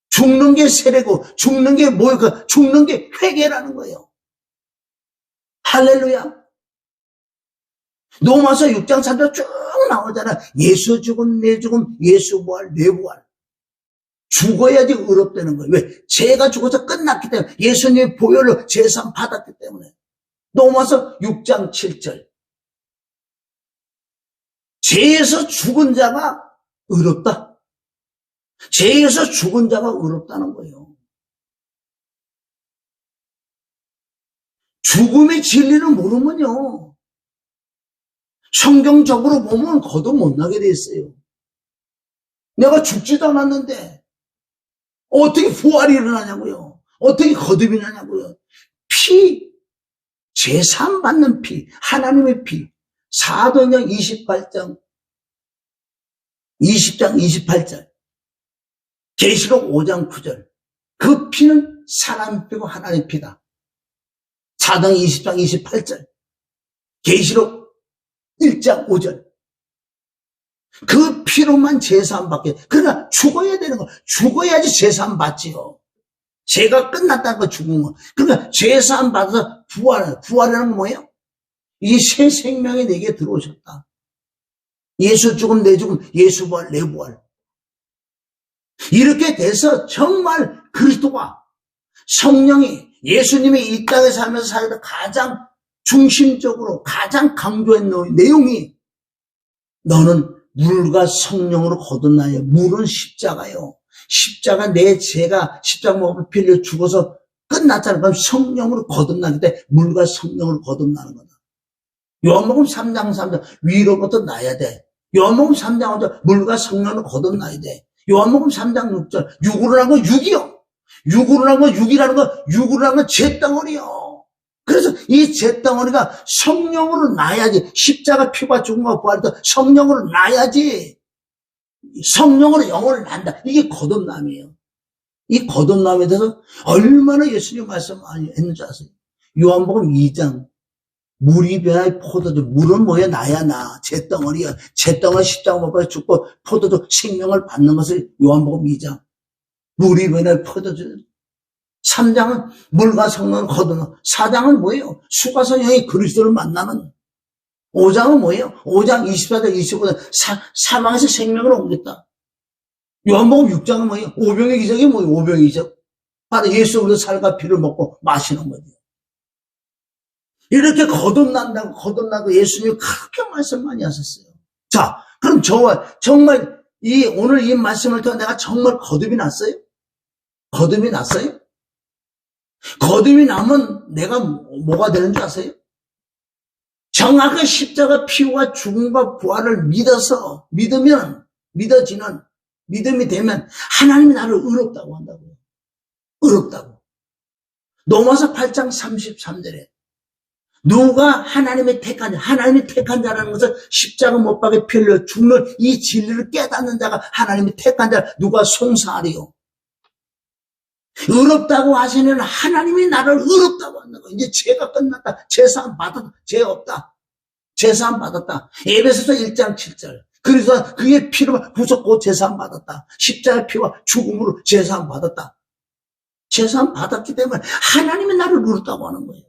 죽는 게 세례고 죽는 게 뭐일까? 죽는 게 회개라는 거예요. 할렐루야. 로마서 6장 3절 쭉 나오잖아. 예수 죽음, 내 죽음, 예수 부활, 내 부활. 죽어야지 의롭다는 거예요. 왜? 죄가 죽어서 끝났기 때문에 예수님의 보혈로 죄상 받았기 때문에. 로마서 6장 7절. 죄에서 죽은 자가 의롭다. 죄에서 죽은 자가 의롭다는 거예요. 죽음의 진리를 모르면요. 성경적으로 보면 거듭 못 나게 돼 있어요. 내가 죽지도 않았는데 어떻게 부활이 일어나냐고요. 어떻게 거듭이 나냐고요. 피, 제사함 받는 피, 하나님의 피. 사도행전 20장 28절. 계시록 5장 9절. 그 피는 사람 피고 하나님 피다. 사도행전 20장 28절. 계시록 1장 5절. 그 피로만 제사함 받게. 그러나 죽어야 되는 거. 죽어야지 제사함 받지요. 죄가 끝났다는 거 죽은 거. 그러니까 제사함 받아서 부활하는 건 뭐예요? 이 새 생명이 내게 들어오셨다. 예수 죽음, 내 죽음, 예수 부활, 내 부활. 이렇게 돼서 정말 그리스도가 성령이 예수님이 이 땅에 살면서 살다 가장 중심적으로 가장 강조한 내용이 너는 물과 성령으로 거듭나요. 물은 십자가요. 십자가 내 죄가 십자가 먹고 빌려 죽어서 끝났잖아요. 그럼 성령으로 거듭나기 때문에 물과 성령으로 거듭나는 거다. 요한복음 3장 3절 위로부터 나야 돼. 요한복음 3장 5절 물과 성령으로 거듭나야 돼. 요한복음 3장 6절 육으로 한 건 육이요. 육으로 한 건 육이라는 건 육으로 한 건 죄덩어리요. 그래서 이 죄덩어리가 성령으로 나야지. 십자가 피와 죽음과 부활도 성령으로 나야지. 성령으로 영혼을 난다. 이게 거듭남이에요. 이 거듭남에 대해서 얼마나 예수님 말씀 많이 했는지 아세요? 요한복음 2장 물이 변하여 포도주. 물은 뭐야? 나야 나. 잿덩어리야. 잿덩어리 십자가 못 박혀 죽고 포도주 생명을 받는 것을 요한복음 2장. 물이 변하여 포도주. 3장은 물과 성령을 거듭나. 4장은 뭐예요? 수가성령이 그리스도를 만나는. 5장은 뭐예요? 5장 24절 25절 사망에서 생명을 옮겼다. 요한복음 6장은 뭐예요? 오병의 기적이 뭐예요? 오병의 기적. 바로 예수 그리스도 살과 피를 먹고 마시는 거죠. 이렇게 거듭나고 예수님이 그렇게 말씀 많이 하셨어요. 자, 그럼 저와 정말 오늘 이 말씀을 통해 내가 정말 거듭이 났어요? 거듭이 났어요? 거듭이 나면 내가 뭐가 되는 줄 아세요? 정확한 십자가 피와 죽음과 부활을 믿어지는 믿음이 되면 하나님이 나를 의롭다고 한다고요. 의롭다고. 로마서 8장 33절에 누가 하나님이 택한 자라는 것은 십자가 못 박에 피 흘려 죽는 이 진리를 깨닫는 자가 하나님이 택한 자 누가 송사하리요. 의롭다고 하시는 하나님이 나를 의롭다고 한다고. 이제 죄가 끝났다. 죄사함 받았다. 죄 없다. 죄사함 받았다. 에베소서 1장 7절. 그래서 그의 피로 부속고 죄사함 받았다. 십자가의 피와 죽음으로 죄사함 받았다. 죄사함 받았기 때문에 하나님이 나를 의롭다고 하는 거예요.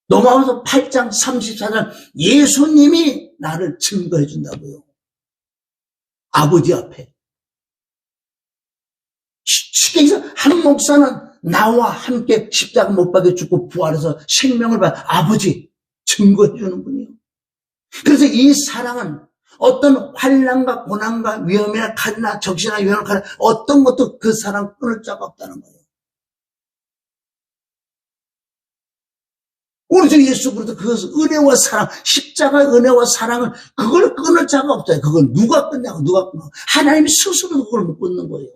로마서 8장 34절 예수님이 나를 증거해 준다고요. 아버지 앞에. 쉽게 해서 한 목사는 나와 함께 십자가 못 박혀 죽고 부활해서 생명을 받아 아버지 증거해 주는 분이에요. 그래서 이 사랑은 어떤 환난과 고난과 위험이나 칼이나 적시나 위험을 칼 어떤 것도 그 사랑 끊을 자가 없다는 거예요. 우리 주 예수 그리스도 그것은 은혜와 사랑, 십자가의 은혜와 사랑을 그걸 끊을 자가 없어요. 그걸 누가 끊냐고 누가 끊어. 하나님이 스스로 그걸 못 끊는 거예요.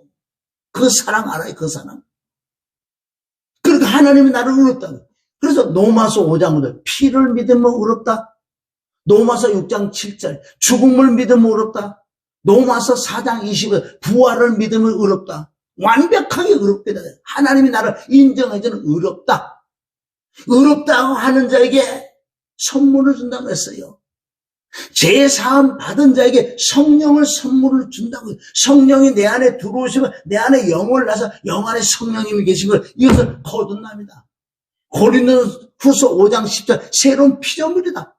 그 사랑 알아요, 그 사랑. 그러니까 하나님이 나를 의롭다고. 그래서 로마서 5장 5절 피를 믿으면 의롭다. 로마서 6장 7절 죽음을 믿으면 의롭다. 로마서 4장 20절 부활을 믿으면 의롭다. 완벽하게 의롭게 돼요. 하나님이 나를 인정해주는 의롭다. 의롭다고 하는 자에게 선물을 준다고 했어요. 죄사함 받은 자에게 성령을 선물을 준다고 해요. 성령이 내 안에 들어오시면 내 안에 영을 나서 영 안에 성령님이 계신 걸 이것을 거듭납니다. 고린도후서 5장 10절 새로운 피조물이다.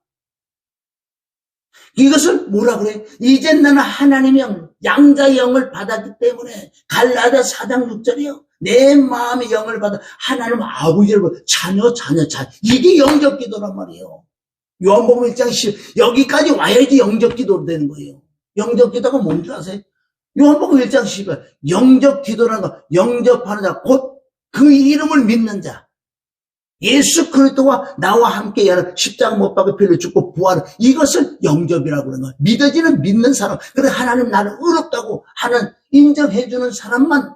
이것을 뭐라 그래? 이제 나는 하나님의 영, 양자의 영을 받았기 때문에 갈라디아 4장 6절이요. 내 마음의 영을 받아 하나님 아버지를 자녀. 이게 영적 기도란 말이에요. 요한복음 1장 10 여기까지 와야지 영적 기도로 되는 거예요. 영적 기도가 뭔지 아세요? 요한복음 1장 10에 영적 기도라는 거 영접하는 자 곧 그 이름을 믿는 자 예수 그리스도와 나와 함께 십자가 못 박혀 피를 죽고 부활을 이것을 영접이라고 그러는 거예요. 믿어지는 믿는 사람. 그래 하나님 나를 의롭다고 하는 인정해주는 사람만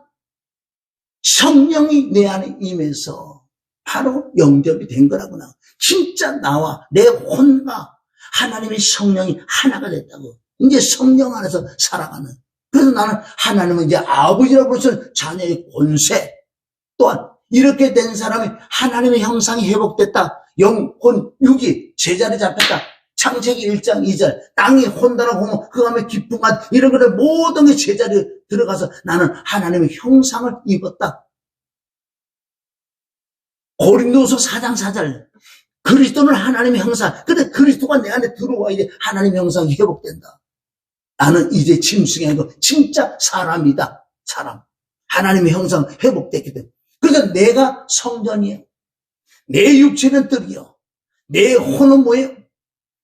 성령이 내 안에 임해서 바로 영접이 된 거라구나. 진짜 나와 내 혼과 하나님의 성령이 하나가 됐다고. 이제 성령 안에서 살아가는. 그래서 나는 하나님은 이제 아버지라고 부르는 자녀의 권세. 또한 이렇게 된 사람이 하나님의 형상이 회복됐다. 영혼 육이 제자리 잡혔다. 창세기 1장 2절 땅이 혼돈하고 호모 그 다음에 기쁨과 이런 것들 모든 게 제자리에 들어가서 나는 하나님의 형상을 입었다. 고린도후서 4장 4절 그리스도는 하나님의 형상. 근데 그리스도가 내 안에 들어와 이제 하나님의 형상이 회복된다. 나는 이제 짐승이 아니고 진짜 사람이다. 사람. 하나님의 형상 회복됐기 때문에. 그래서 내가 성전이에요. 내 육체는 뜰이요. 내 혼은 뭐예요?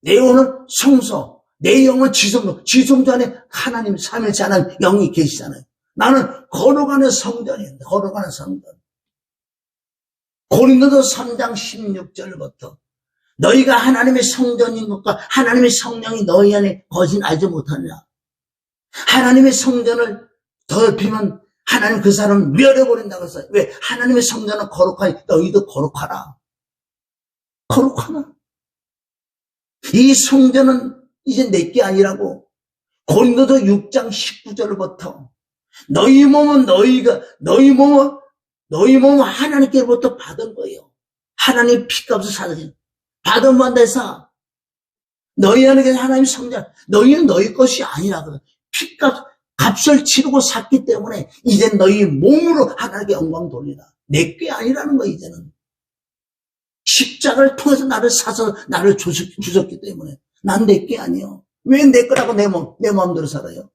내 혼은 성소. 내 영은 지성소. 지성소 안에 하나님 삼일째 하나님 영이 계시잖아요. 나는 걸어가는 성전이에요. 걸어가는 성전. 고린도서 3장 16절부터 너희가 하나님의 성전인 것과 하나님의 성령이 너희 안에 거진 알지 못하느냐. 하나님의 성전을 더럽히면 하나님 그 사람을 멸해버린다고 했어요. 왜? 하나님의 성전은 거룩하니 너희도 거룩하라. 거룩하나? 이 성전은 이제 내게 아니라고. 고린도서 6장 19절부터 너희 몸은 하나님께로부터 받은 거예요. 하나님 피값을 사는 받은 바 대사. 너희 안에 하나님의 성전, 너희는 너희 것이 아니라 그래. 값을 치르고 샀기 때문에 이제 너희 몸으로 하나님께 영광 돌리라. 내게 아니라는 거 이제는. 십자가를 통해서 나를 사서 나를 주셨기 때문에 난 내게 아니요. 왜 내 거라고 내 마음대로 살아요?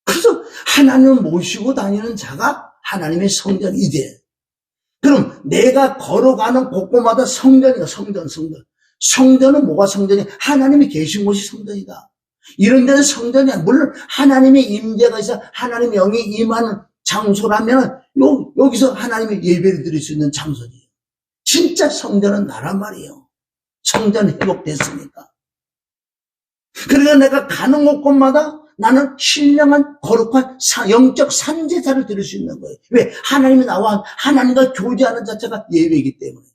그래서 하나님을 모시고 다니는 자가 하나님의 성전 이제. 그럼 내가 걸어가는 곳곳마다 성전이야. 성전. 성전은 뭐가 성전이야? 하나님이 계신 곳이 성전이다. 이런 데는 성전이야. 물론 하나님의 임재가 있어 하나님의 영이 임하는 장소라면 여기서 하나님의 예배를 드릴 수 있는 장소지. 진짜 성전은 나란 말이에요. 성전 회복됐으니까. 그러니까 내가 가는 곳곳마다 나는 신령한 거룩한 영적 산제사를 드릴 수 있는 거예요. 왜? 하나님이 나와 하나님과 교제하는 자체가 예배이기 때문에.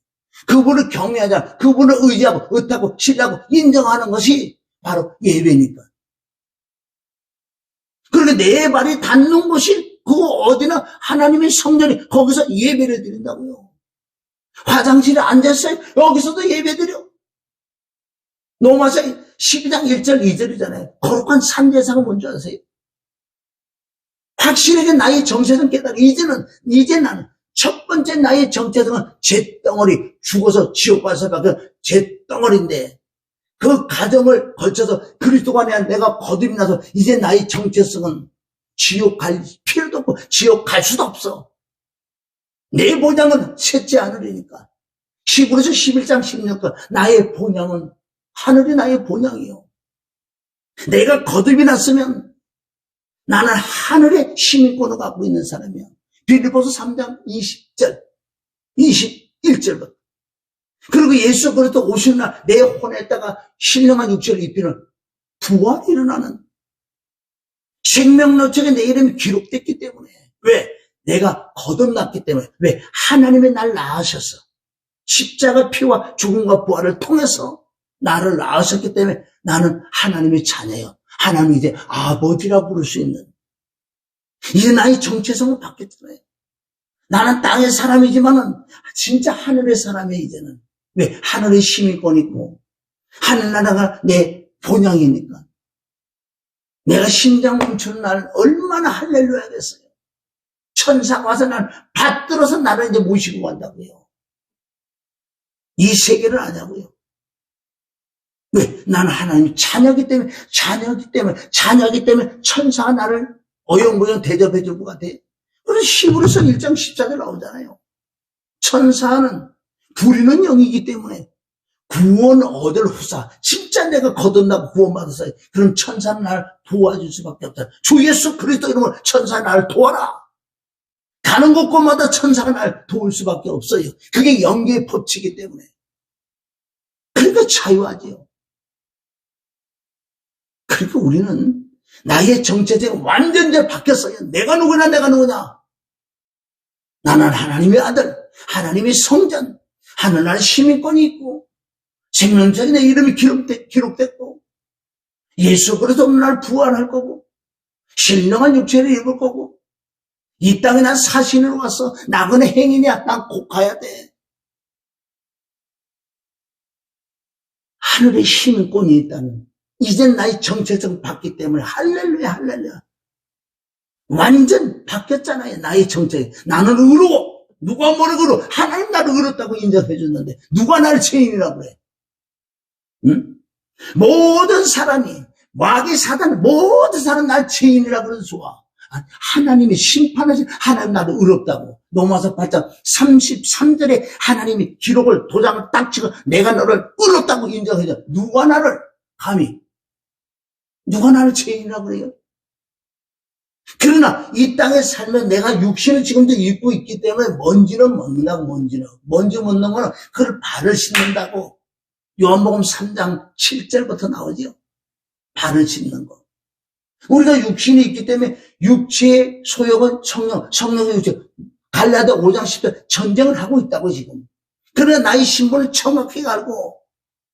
그분을 경외하자, 그분을 의지하고 의탁하고 신뢰하고 인정하는 것이 바로 예배니까. 그러니까 내 발이 닿는 곳이 그 어디나 하나님의 성전이 거기서 예배를 드린다고요. 화장실에 앉았어요. 여기서도 예배 드려. 로마서 12장 1절 2절이잖아요. 거룩한 산제사가 뭔지 아세요? 확실하게 나의 정체성 깨달아. 이제 나는 첫 번째 나의 정체성은 잿덩어리, 죽어서 지옥 가서 그 잿덩어리인데 그 과정을 거쳐서 그리스도가 내가 거듭이 나서 이제 나의 정체성은 지옥 갈 필요도 없고 지옥 갈 수도 없어. 내 본향은 셋지 않으려니까. 히브리서 11장 16절 나의 본향은 하늘이 나의 본향이요. 내가 거듭이 났으면 나는 하늘의 시민권을 갖고 있는 사람이야. 빌립보서 3장 20절, 21절부터. 그리고 예수 그리스도 오시는 날 내 혼에다가 신령한 육체를 입히는 부활이 일어나는 생명노책에 내 이름이 기록됐기 때문에. 왜? 내가 거듭났기 때문에. 왜? 하나님의 날 낳으셨어. 십자가 피와 죽음과 부활을 통해서 나를 낳으셨기 때문에 나는 하나님의 자녀예요. 하나님이 이제 아버지라 부를 수 있는. 이제 나의 정체성은 바뀌었잖아요. 나는 땅의 사람이지만은 진짜 하늘의 사람이에요, 이제는. 왜? 하늘의 시민권 있고, 하늘나라가 내 본향이니까. 내가 심장 멈추는 날 얼마나 할렐루야 하겠어요. 천사가 와서 날 받들어서 나를 이제 모시고 간다고요. 이 세계를 아냐고요. 왜? 나는 하나님의 자녀이기 때문에 천사가 나를 어영부영 대접해 줄 것 같아요. 그래서 히브리서 1장 14절 나오잖아요. 천사는 부리는 영이기 때문에 구원 얻을 후사. 진짜 내가 거듭나고 구원받았어요. 그럼 천사는 나를 도와줄 수밖에 없다. 주 예수 그리스도 이름으로 천사가 나를 도와라. 가는 곳곳마다 천사가 나를 도울 수밖에 없어요. 그게 영계의 법칙이기 때문에. 그러니까 자유하지요. 그러니까 우리는 나의 정체성이 완전히 바뀌었어요. 내가 누구냐. 나는 하나님의 아들, 하나님의 성전, 하늘나라 시민권이 있고 생명책에 내 이름이 기록됐고 예수 그리스도 없는 날 부활할 거고 신령한 육체를 입을 거고 이 땅에 난 사신으로 와서 나그네 행인이야. 난 곧 가야 돼. 하늘의 시민권이 있다는 이젠 나의 정체성 바뀌기 때문에 할렐루야. 완전 바뀌었잖아요. 나의 정체. 나는 의로 누가 뭐를 그러? 하나님 나를 그렇다고 인정해 줬는데 누가 나를 죄인이라고 그래? 응? 모든 사람이 마귀 사단 모든 사람 날 죄인이라고 그러는 수와 하나님이 심판하신 하나님 나를 의롭다고 로마서 8장 33절에 하나님이 기록을 도장을 딱 치고 내가 너를 의롭다고 인정해 줘. 누가 나를 감히 누가 나를 죄인이라고 그래요? 그러나 이 땅에 살면 내가 육신을 지금도 입고 있기 때문에 먼지는 먹는다고 먼지 먹는 거는 그걸 발을 씻는다고 요한복음 3장 7절부터 나오죠. 발을 씻는 거. 우리가 육신이 있기 때문에 육체의 소욕은 성령의 육체. 갈라디아 5장 10절 전쟁을 하고 있다고 지금. 그러나 나의 신분을 정확히 알고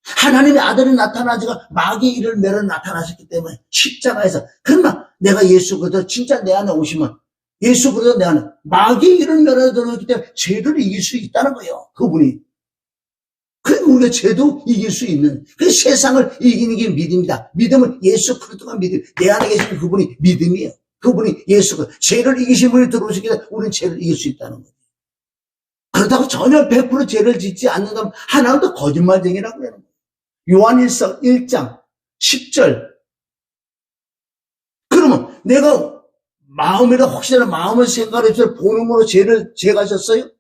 하나님의 아들이 나타나지가 마귀의 일을 매러 나타나셨기 때문에 십자가에서 그러나 내가 예수 그리스도 진짜 내 안에 오시면 예수 그리스도 내 안에 마귀의 일을 매러 들어오기 때문에 죄를 이길 수 있다는 거예요. 그분이. 그러니까 우리가 죄도 이길 수 있는 그 세상을 이기는 게 믿음이다. 믿음은 예수 그리스도가 믿음. 내 안에 계시는 그분이 믿음이에요. 그분이 예수가 죄를 이기신 분이 들어오시기 때문에 우리는 죄를 이길 수 있다는 거예요. 그렇다고 전혀 100% 죄를 짓지 않는다면 하나님도 거짓말쟁이라고 그러는 거예요. 요한일서 1장 10절. 그러면 내가 마음이라 혹시나 마음을 생각해서 보는 거로 죄를 제가졌어요?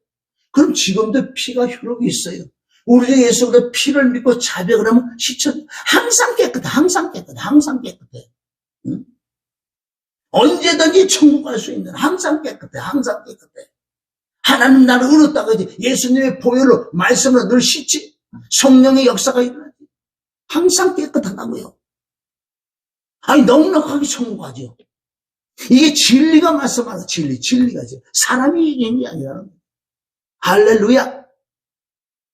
그럼 지금도 피가 효력이 있어요. 우리 주 예수 그리스도의 피를 믿고 자백을 하면 시천 항상 깨끗해. 항상 깨끗해. 응? 언제든지 천국 갈 수 있는 항상 깨끗해. 하나님 나를 의롭다고 하지. 예수님의 보혈로 말씀으로 늘 씻지. 성령의 역사가 일어나지. 항상 깨끗하다고요. 아니 넉넉하게 천국 가죠. 이게 진리가 말씀하는 진리가죠. 사람이 얘기한 게 아니라. 할렐루야.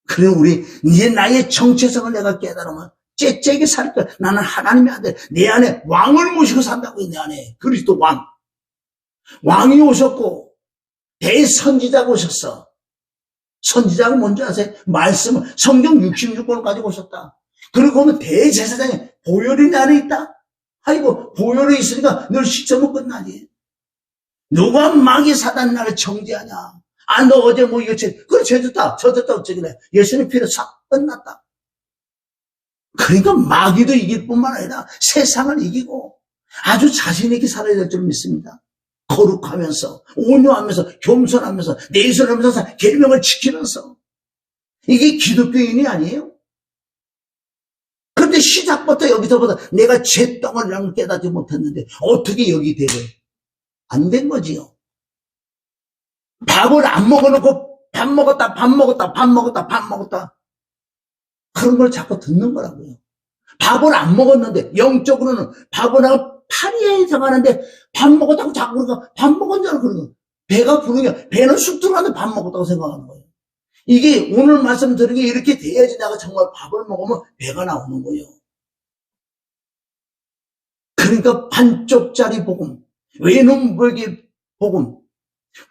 그래 우리 이제 나의 정체성을 내가 깨달으면 째째게 살 거야. 나는 하나님의 아들. 내 안에 왕을 모시고 산다고 내 안에. 그리스도 왕이 오셨고 대선지자가 오셨어. 선지자가 뭔지 아세요? 말씀을 성경 66권을 가지고 오셨다. 그리고 보면 대제사장이 보혈이 내 안에 있다. 아이고 보혈이 있으니까 늘 시점은 끝나지. 누가 마귀 사단 나를 정죄하냐. 아, 너 어제 뭐 이거 그래, 죄졌다, 어쩌길래. 예수님 피로 싹 끝났다. 그러니까 마귀도 이길 뿐만 아니라 세상을 이기고 아주 자신있게 살아야 될 줄 믿습니다. 거룩하면서, 온유하면서, 겸손하면서, 내선하면서, 계명을 지키면서. 이게 기독교인이 아니에요? 그런데 시작부터 여기서부터 내가 죄덩어리라는 걸 깨닫지 못했는데 어떻게 여기 되래? 안 된 거지요. 밥을 안 먹어놓고 밥 먹었다. 그런 걸 자꾸 듣는 거라고요. 밥을 안 먹었는데 영적으로는 밥을 하고 파리에 정하는데 밥 먹었다고 자꾸 그러니까 밥 먹은 줄 알고 그러는 거예요. 배가 부르냐 배는 쑥 들어가는데 밥 먹었다고 생각하는 거예요. 이게 오늘 말씀 드린 게 이렇게 돼야지 내가 정말 밥을 먹으면 배가 나오는 거예요. 그러니까 반쪽짜리 복음, 외눈벌기 복음,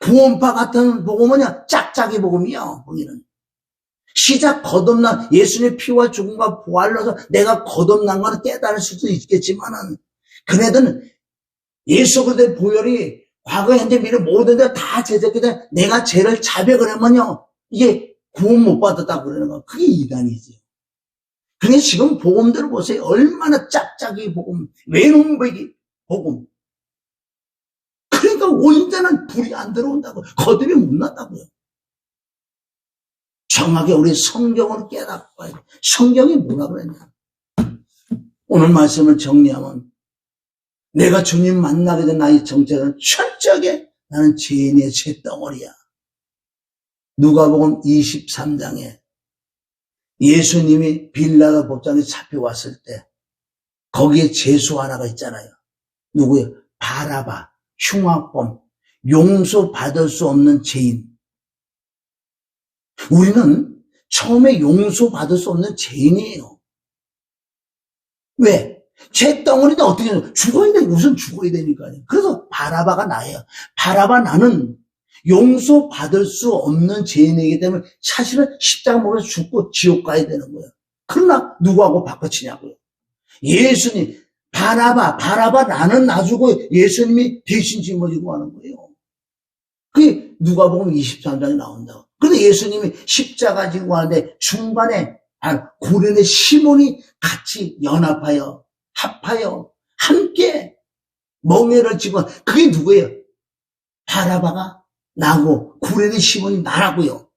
구원파 같은 복음은요, 짝짝이 복음이요, 거기는. 시작 거듭난 예수님의 피와 죽음과 부활로서 내가 거듭난 건 깨달을 수도 있겠지만은, 그네들은 예수 그리스도의 보혈이 과거, 현재, 미래 모든 데 다 제적기 때문에 내가 죄를 자백을 하면요, 이게 구원 못 받았다고 그러는 거. 그게 이단이지. 그게 지금 복음들을 보세요. 얼마나 짝짝이 복음, 외눈벌기 복음. 그러니까 온전한 불이 안 들어온다고. 거듭이 못 났다고요. 정확하게 우리 성경을 깨닫고 봐야 돼. 성경이 뭐라 그랬냐. 오늘 말씀을 정리하면 내가 주님 만나게 된 나의 정체는 철저하게 나는 죄인의 죄덩어리야. 누가복음 23장에 예수님이 빌라도 법정에 잡혀왔을 때 거기에 죄수 하나가 있잖아요. 누구예요? 바라바, 흉악범, 용서받을 수 없는 죄인. 우리는 처음에 용서받을 수 없는 죄인이에요. 왜? 죄덩어리인데 어떻게 죽어야 돼? 우선 죽어야 되니까요. 그래서 바라바가 나예요. 바라바 나는 용서받을 수 없는 죄인이기 때문에 사실은 십자가 못해서 죽고 지옥 가야 되는 거예요. 그러나 누구하고 바꿔치냐고요. 예수님, 바라바 나는 놔주고 예수님이 대신 짊어지고 하는 거예요. 그게 누가복음 23장에 나온다고. 그런데 예수님이 십자가 지고 하는데 중간에 고레네 시몬이 같이 연합하여 합하여 함께 멍에를 지고, 그게 누구예요? 바라바가 나고 고레네 시몬이 나라고요.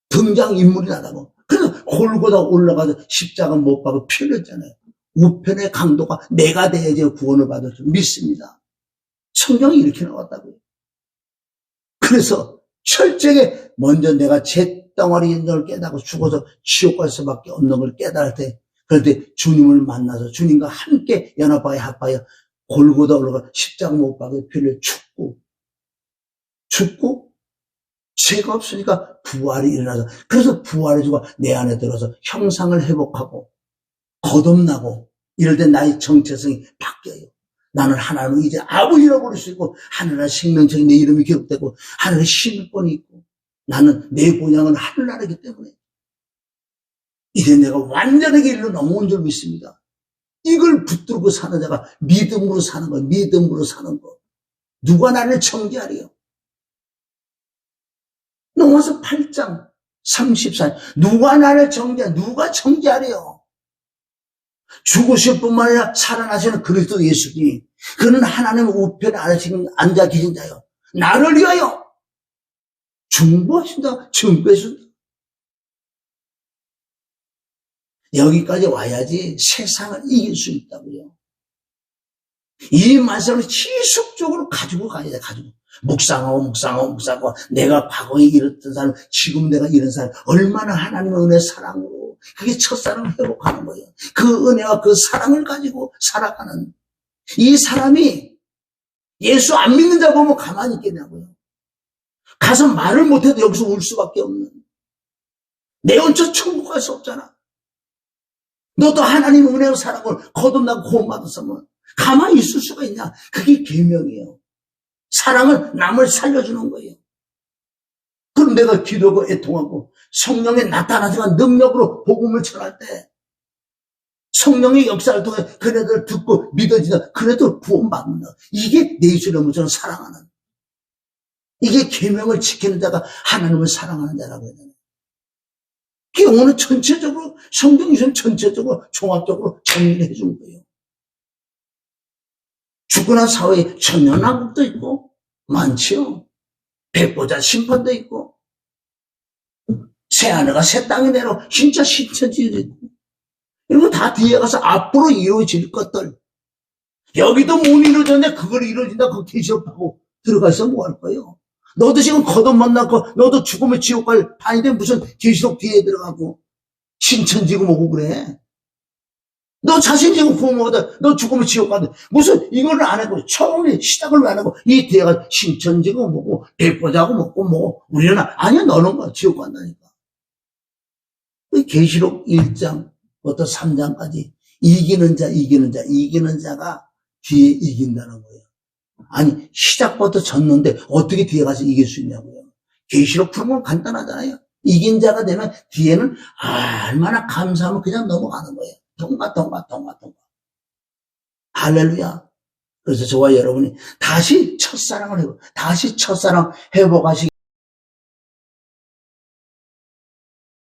등장인물이 나라고. 그래서 골고다 올라가서 십자가 못 박아 피 흘렸잖아요. 우편의 강도가 내가 돼야지 구원을 받을 줄 믿습니다. 성경이 이렇게 나왔다고요. 그래서 철저하게 먼저 내가 제 덩어리 있는 걸 깨닫고 죽어서 지옥 갈 수밖에 없는 걸 깨달을 때, 그럴 때 주님을 만나서 주님과 함께 연합하여 합하여 골고다 올라가 십자가 못 박아 피를 죽고 죄가 없으니까 부활이 일어나서, 그래서 부활의 주가 내 안에 들어서 형상을 회복하고 거듭나고 이럴 때 나의 정체성이 바뀌어요. 나는 하나님을 이제 아버지라고 부를 수 있고 하늘나라 생명책에 내 이름이 기록되고 하늘의 시민권이 있고 나는 내 본향은 하늘나라이기 때문에 이제 내가 완전하게 일로 넘어온 줄 믿습니다. 이걸 붙들고 사는 자가 믿음으로 사는 거, 믿음으로 사는 거. 누가 나를 정죄하리요? 로마서 8장 34절. 누가 나를 누가 정죄하리요? 죽으실 뿐만 아니라 살아나시는 그리스도 예수님. 그는 하나님 우편에 앉아 계신 자요. 나를 위하여 중보하신다, 증거해준다. 여기까지 와야지 세상을 이길 수 있다고요. 이 말씀을 지속적으로 가지고 가야 돼, 가지고. 묵상하고 내가 과거에 이랬던 사람, 지금 내가 이런 사람, 얼마나 하나님의 은혜 사랑으로 그게 첫사랑을 회복하는 거예요. 그 은혜와 그 사랑을 가지고 살아가는 이 사람이 예수 안 믿는 자 보면 가만히 있겠냐고요. 가서 말을 못해도 여기서 울 수밖에 없는. 내 혼자 천국 갈 수 없잖아. 너도 하나님의 은혜와 사랑을 거듭나고 구원받았으면 가만히 있을 수가 있냐. 그게 계명이에요. 사랑은 남을 살려주는 거예요. 그럼 내가 기도하고 애통하고 성령의 나타나지만 능력으로 복음을 전할 때 성령의 역사를 통해 그네들 듣고 믿어지다, 그네들 구원받는다. 이게 내 입술의 문처럼 사랑하는, 이게 계명을 지키는 자가 하나님을 사랑하는 자라고 해야 되나. 그게 오늘 전체적으로 성경이 전체적으로 종합적으로 정리를 해준 거예요. 죽고 난 사회에 천연왕국도 있고 많지요. 백보자 심판도 있고 새하늘과 새 땅이 내려 진짜 신천지도 있고 이런 거 다 뒤에 가서 앞으로 이루어질 것들. 여기도 못 이루어졌는데 그걸 이루어진다 그 계시록하고 들어가서 뭐 할 거예요. 너도 지금 거듭 만나고 너도 죽으면 지옥 갈 판인데 무슨 계시록 뒤에 들어가고 신천지고 뭐고 그래. 너 자신 지금 구원 먹었다. 너 죽으면 지옥 간다. 무슨 이거를 안 하고 처음에 시작을 왜 안 하고 이 뒤에가 신천지고 뭐고 백보자고 먹고 뭐 우리는 아니야 너는 거 지옥 간다니까. 계시록 1장부터 3장까지 이기는 자가 뒤에 이긴다는 거예요. 아니 시작부터 졌는데 어떻게 뒤에 가서 이길 수 있냐고요. 계시록 푸는 건 간단하잖아요. 이긴 자가 되면 뒤에는 얼마나 감사하면 그냥 넘어가는 거예요. 통과. 할렐루야. 그래서 저와 여러분이 다시 첫사랑 회복하시기